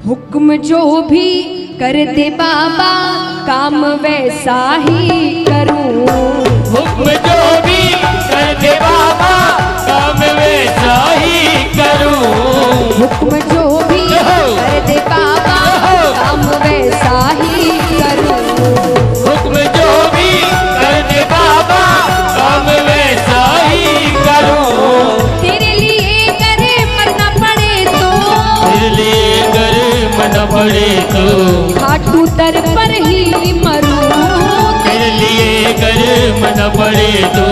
हुक्म जो भी कर दे बाबा काम वैसा ही करूं। हुक्म जो भी कर दे बाबा काम वैसा ही करूं। हुक्म जो भी कर दे बाबा काम वैसा ही करूं। हुक्म जो भी कर दे बाबा काम वैसा ही करूं। तेरे लिए करे मरना पड़े तो, तेरे लिए कर मरना पड़े तो, खाटू दर पर ही मरूं। तेरे लिए कर मरना पड़े तो,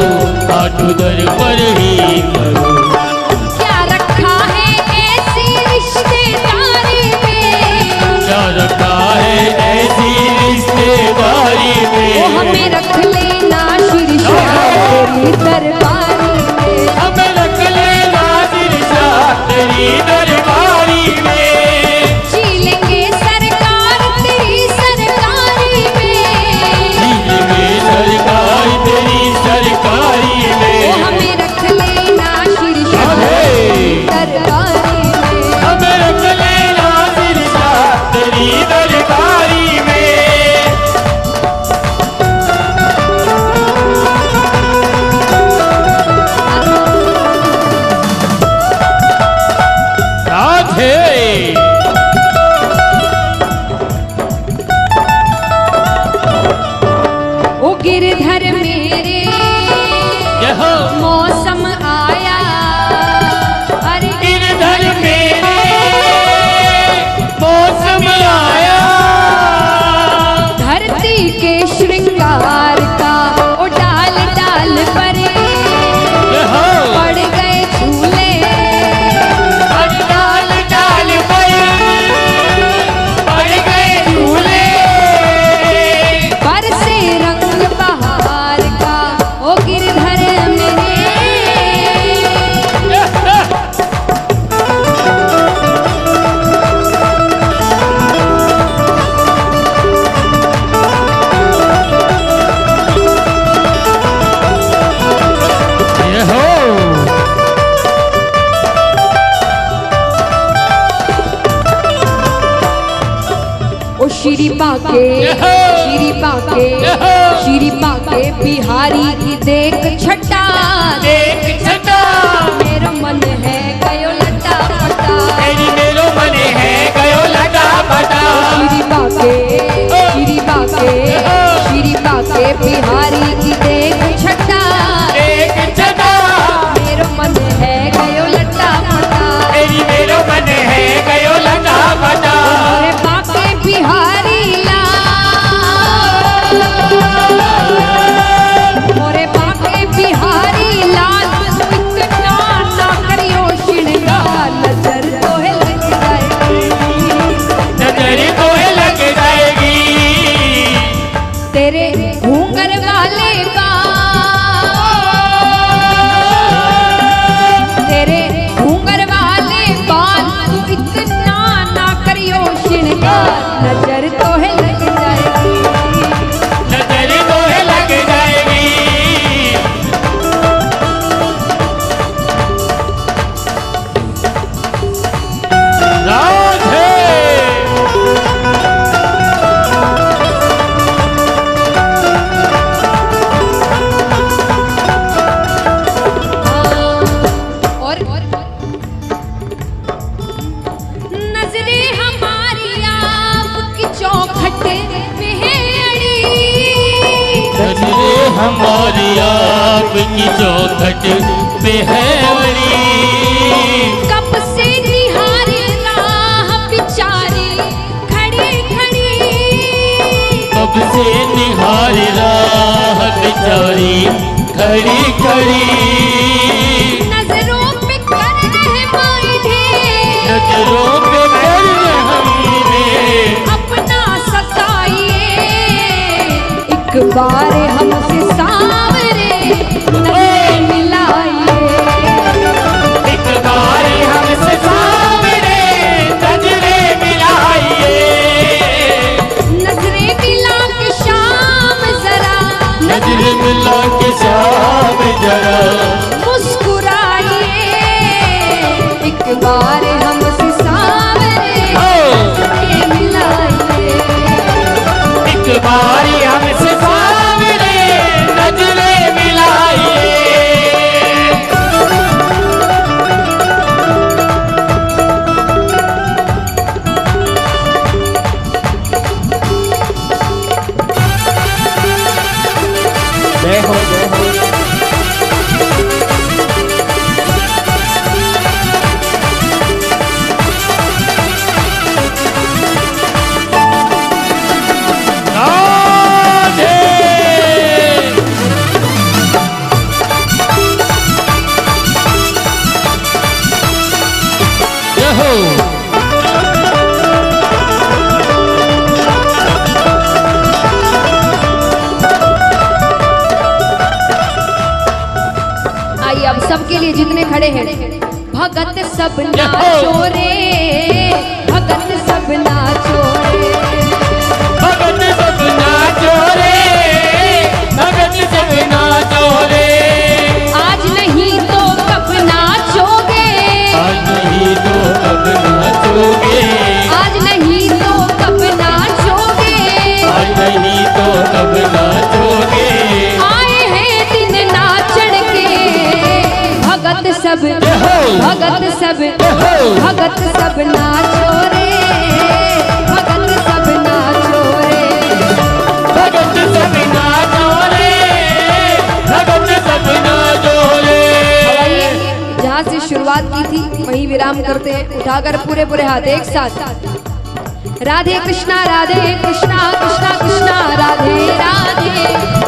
खाटू दर पर ही मरूं। क्या रखा है ऐसी रिश्तेदारी में, क्या रखा है ऐसी रिश्तेदारी में, वो हमें रख लेना शीर्षा तेरी दरबारी में। हमें रख लेना शीर्षा तेरी दरबारी में। जी लेंगे सरकार तेरी सरकारी में, जीवे सरकार तेरी सरकारी में, वो हमें रख लेना शीर्षा तेरी दरबारी में। हमें रख लेना शीर्षा तेरी दरबारी में। राधे ओ गिरधर मेरे यह मौसम आया, अरे गिरधर मेरे मौसम आया। धरती के श्रृंगार का ओ डाल डाल पर यह पड़ गए झूले। डाल डाल पर पड़ गए झूले। बरसे रंग बहार का ओ गिरधर मेरे, यह ओ श्री बाके बिहारी की देख छटा, देख छटा मेरा मन है गयो लटा फटा। तेरी मेरो मन है गयो लटा फटा। श्री बाके बिहारी की देख छटा, देख छटा मेरो मन है गयो लटा फटा। तेरी मेरो मन है गयो लटा फटा। मोरे बाके बिहारी लाल, मोरे बाके बिहारी लाल, इतना ना करियो श्रृंगार, नजर तो है लग जाएगी, नजर तो है लग जाएगी। तेरे घूंघर वाले का, तेरे घूंघर वाले बाल, तू इतना ना करियो श्रृंगार, नजर तो है लग जाएगी। नजर तो है लग जाएगी। राधे और नजरे हमारी आपकी चौखट में है अड़ी, नजरे हमारी आपकी चौखट पे है अड़ी। कब से निहारी राह बिचारी खड़ी खड़ी, कब से निहार राह बिचारी खड़ी खड़ी। नजरों पे कर रहे मायने, नजरों पे कर हमने अपना सताइए, एक बार हमसे सावरे नजरें मिलाइए। एक बार हमसे सामने नजरें मिलाइए। नजरें मिला के शाम जरा, नजर मिला के शाम जरा, लिए जितने खड़े हैं, भगत सब नाचो रे, भगत सब नाचो रे, भगत सब नाचो रे, भगत सब नाचो रे। आज नहीं तो कब नाचोगे, आज नहीं तो कब नाचोगे, आज नहीं तो कब नाचोगे, आज नहीं तो कब नाचोगे। आए हैं दिन नाचण के, भगत सब, भगत सब, भगत सब नाचो रे, भगत सब नाचो रे, भगत सब नाचो रे, भगत सब नाचो रे। जहाँ से शुरुआत की थी वहीं विराम करते हैं। उठाकर पूरे पूरे हाथ एक साथ, राधे कृष्णा कृष्णा कृष्णा राधे राधे,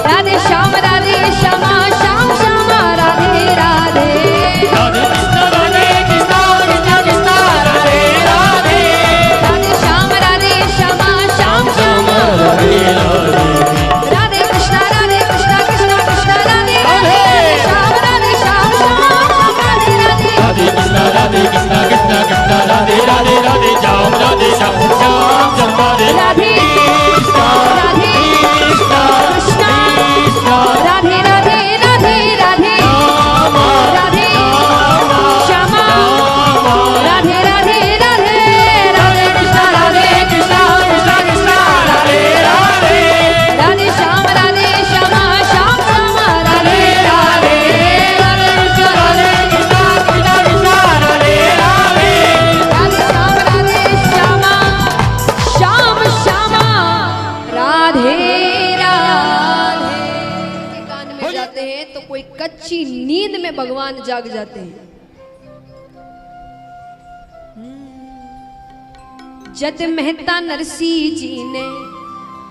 राधे श्याम श्यामा श्याम श्यामा राधे राधे, राधे कृष्णा कृष्णा कृष्णा राधे राधे, राधे श्याम श्यामा श्याम श्यामा राधे राधे, राधे कृष्णा कृष्णा कृष्णा राधे राधे, श्याम श्याम श्यामा राधे राधे, राधे कृष्णा कृष्णा कृष्णा राधे राधे, राधे श्याम श्याम श्याम राधे राधे कृष्णा राधे कृष्णा कृष्णा कृष्णा राधे राधे राधे राधे रामा राधे रामा श्यामा राधे राधे राधे, राधे कृष्णा कृष्णा कृष्णा राधे राधे, राधे श्याम श्यामा श्याम श्यामा राधे राधे, राधे कृष्णा कृष्णा कृष्णा राधे राधे, राधे श्याम श्यामा श्याम श्यामा राधे राधे। के कान में जाते हैं तो कोई कच्ची नींद में भगवान जाग जाते हैं। जद मेहता नरसिंह जी ने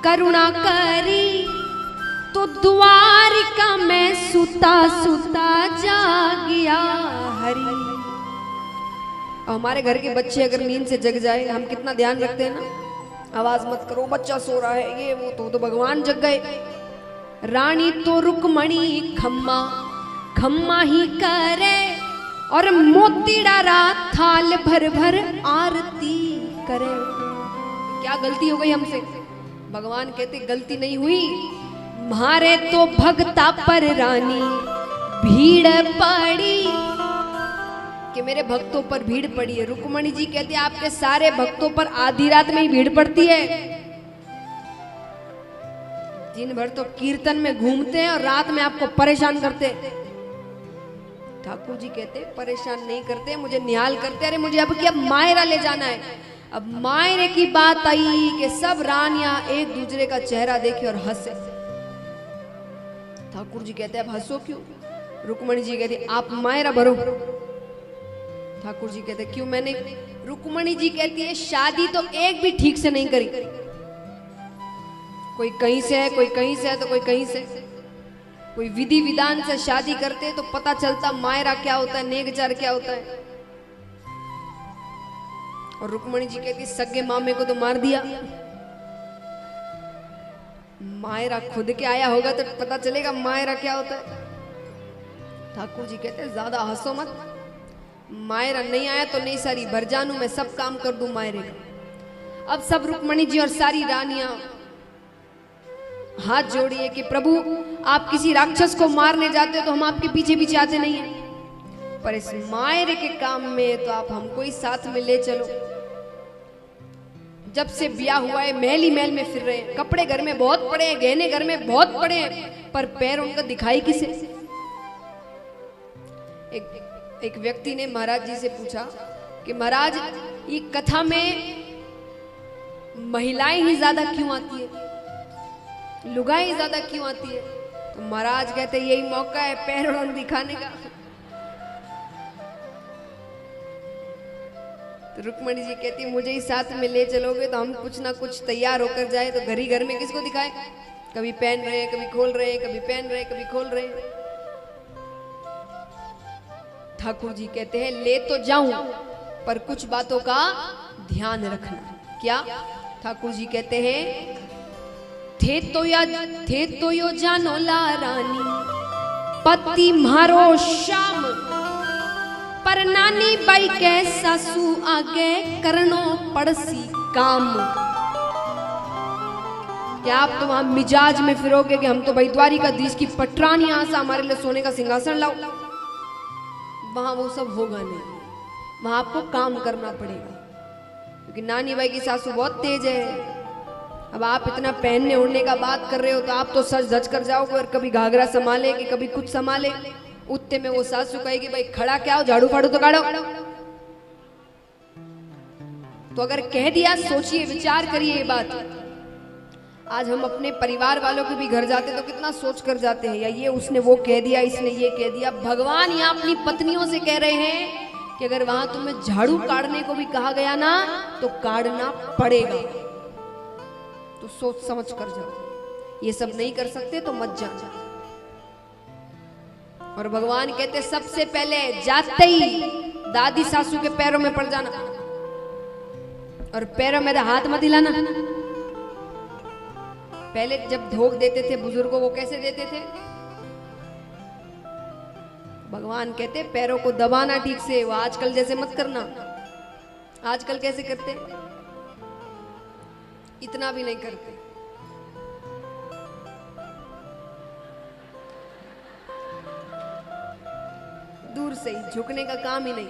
करुणा करी, तो द्वारिका में सुता सुता जागिया हरि। हमारे घर के बच्चे अगर नींद से जग जाए, हम कितना ध्यान रखते हैं ना, आवाज मत करो, बच्चा सो रहा है, ये वो, तो भगवान जग गए। रानी तो रुक्मणी खम्मा खम्मा ही करे, और मोतीड़ा रात थाल भर भर आरती करे। क्या गलती हो गई हमसे? भगवान कहते गलती नहीं हुई, मारे तो भगता पर रानी भीड़ पड़ी, कि मेरे भक्तों पर भीड़ पड़ी है। रुक्मणी जी कहते हैं आपके सारे भक्तों पर आधी रात में ही भीड़ पड़ती है। दिन भर तो कीर्तन में घूमते हैं और रात में आपको परेशान करते। ठाकुर जी कहते परेशान नहीं करते, मुझे निहाल करते, अरे मुझे अब क्या मायरा ले जाना है। अब मायरे की बात आई कि सब रानियां एक दूसरे का चेहरा देखे और हंसे। ठाकुर जी कहते अब हंसो क्यों? रुक्मणी जी कहती आप मायरा भरो। ठाकुर जी कहते क्यों मैंने? रुक्मणी जी कहती है शादी तो एक भी ठीक से नहीं करी, कोई कहीं से है, कोई कहीं से है, तो कोई कहीं से। कोई विधि विधान से शादी करते तो पता चलता मायरा क्या होता है, नेगचार क्या होता है। और रुक्मणी जी कहती सगे मामे को तो मार दिया, मायरा खुद के आया होगा तो पता चलेगा मायरा क्या होता है। ठाकुर जी कहते ज्यादा हंसो मत, मायरा नहीं आया तो नहीं सारी भर जानू, मैं सब काम कर दूं मायरे का। अब सब रुक्मणी जी और सारी रानियां हाथ जोड़िए कि प्रभु आप किसी राक्षस को मारने जाते तो हम आपके पीछे पीछे आते नहीं हैं, पर इस मायरे के काम में तो आप हमको ही साथ में ले चलो। जब से ब्याह हुआ है महल ही महल में फिर रहे हैं, कपड़े घर में बहुत पड़े हैं, गहने घर में बहुत पड़े हैं, पर पैर उनका दिखाई किसे? एक व्यक्ति ने महाराज जी से पूछा कि महाराज ये कथा में महिलाएं ही ज्यादा क्यों आती है, लुगाई ज्यादा क्यों आती है? तो महाराज कहते यही मौका है पैर उड़न दिखाने का। तो रुक्मणी जी कहती मुझे ही साथ में ले चलोगे तो हम कुछ ना कुछ तैयार होकर जाए, तो घर ही घर में किसको दिखाए? कभी पहन रहे कभी खोल रहे, कभी पहन रहे कभी खोल रहे। ठाकुर जी कहते हैं ले तो जाऊं पर कुछ बातों का ध्यान रखना। क्या? ठाकुर जी कहते हैं थे तो यो जानो ला रानी, पति मारो श्याम पर नानी बाई के सासू आगे करनो पड़सी काम। क्या आप तो वहां मिजाज में फिरोगे कि हम तो भाई द्वारिकाधीश की पटरानी यहां से हमारे लिए सोने का सिंहासन लाओ। वहां वो सब होगा नहीं, वहां आपको काम करना पड़ेगा, क्योंकि नानी बाई की सासू बहुत तेज है। अब आप इतना पहनने ओढ़ने का बात कर रहे हो तो आप तो सच धज कर जाओगे, और कभी घाघरा संभाले कि कभी कुछ संभाले। उतने में वो सासू कहेगी भाई खड़ा क्या हो, झाड़ू फाड़ू तो काढ़ो। तो अगर कह दिया, सोचिए विचार करिए ये बात। आज हम अपने परिवार वालों के भी घर जाते तो कितना सोच कर जाते हैं, या ये उसने वो कह दिया, इसने ये कह दिया। भगवान यहाँ अपनी पत्नियों से कह रहे हैं कि अगर वहां तुम्हें झाड़ू काटने को भी कहा गया ना तो काटना पड़ेगा, तो सोच समझ कर जाओ। ये सब नहीं कर सकते तो मत जाना। और भगवान कहते सबसे पहले जाते ही दादी सासू के पैरों में पड़ जाना, और पैरों में हाथ मत हिलाना। पहले जब धोख देते थे बुजुर्गों को, कैसे देते थे? भगवान कहते पैरों को दबाना ठीक से, वो आजकल जैसे मत करना। आजकल कैसे करते? इतना भी नहीं करते। दूर से ही, झुकने का काम ही नहीं।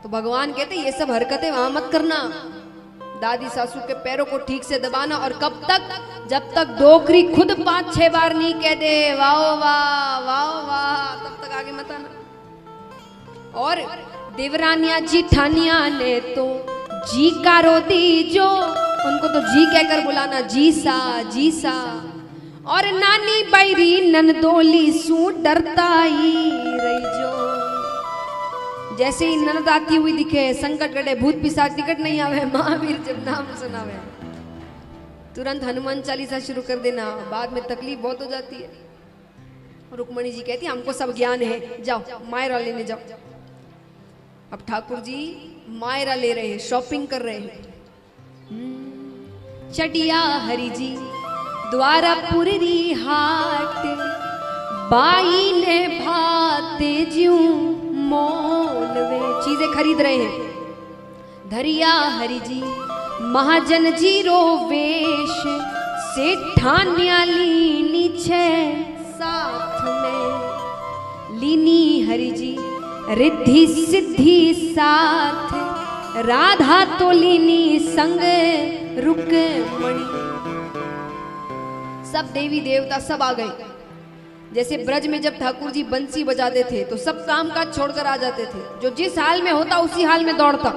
तो भगवान कहते ये सब हरकतें वहां मत करना। दादी सासू के पैरों को ठीक से दबाना। और कब तक? जब तक डोकरी खुद 5-6 बार नहीं कह दे वाह वाह वाह वाह, तब तक आगे मत आना। और देवरानिया जीठानिया ने तो जी का रो दी जो, उनको तो जी कहकर बुलाना, जी सा जी सा। और नानी बैरी ननदोली सू डरता ही रही जो। जैसे ही ननद आती हुई दिखे, संकट कटे भूत पिशाच टिकट नहीं आवे, महावीर जब नाम सुनावे, तुरंत हनुमान चालीसा शुरू कर देना। बाद में तकलीफ बहुत हो जाती है। रुक्मणी जी कहती हमको सब ज्ञान है, जाओ मायरा लेने जाओ। अब ठाकुर जी मायरा ले रहे हैं, शॉपिंग कर रहे हैं। चढ़िया हरि जी द्वारापुरी हाट, बाई ने भाते ज्यूं मोल वे, चीजें खरीद रहे हैं। धरिया हरि जी महाजन जीरो वेश, सेठान्या लीनी छे साथ में। लीनी हरि जी रिद्धि सिद्धि साथ, राधा तो लीनी संग रुक्मणी। सब देवी देवता सब आ गए। जैसे ब्रज में जब ठाकुर जी बंसी बजाते थे तो सब काम काज छोड़कर आ जाते थे। जो जिस हाल में होता उसी हाल में दौड़ता।